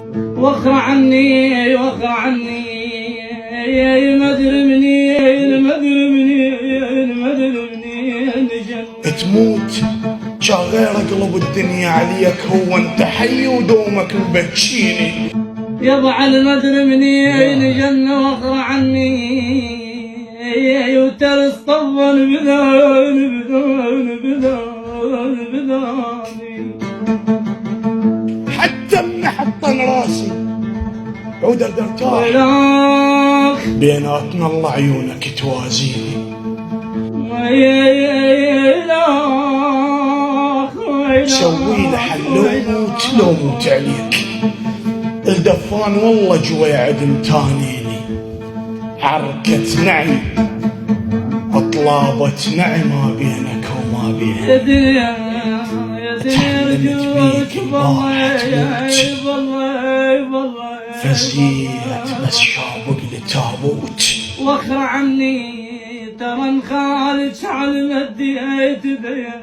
وخر عني وخر عني المدر منين المدر منين المدر منين جنة تموت جا غير اقلب الدنيا عليك، هو انت حي ودومك مبكيني. يضع المدر منين جنة وخر عني وترس طبا بذان بذان بذان بذاني حتى من حطن راسي عود ارتاح ولاخ بيناتنا الله عيونك توازيني. سوي له حل لو موت عليك، الدفان والله جويعد متانيني. عركة نعي اطلابة نعي ما بينك وما بيني. تحلمت بيك البارحة تموت، فزيت بس شابق لتابوت. وخر عني ترى انخالج على مديت ديني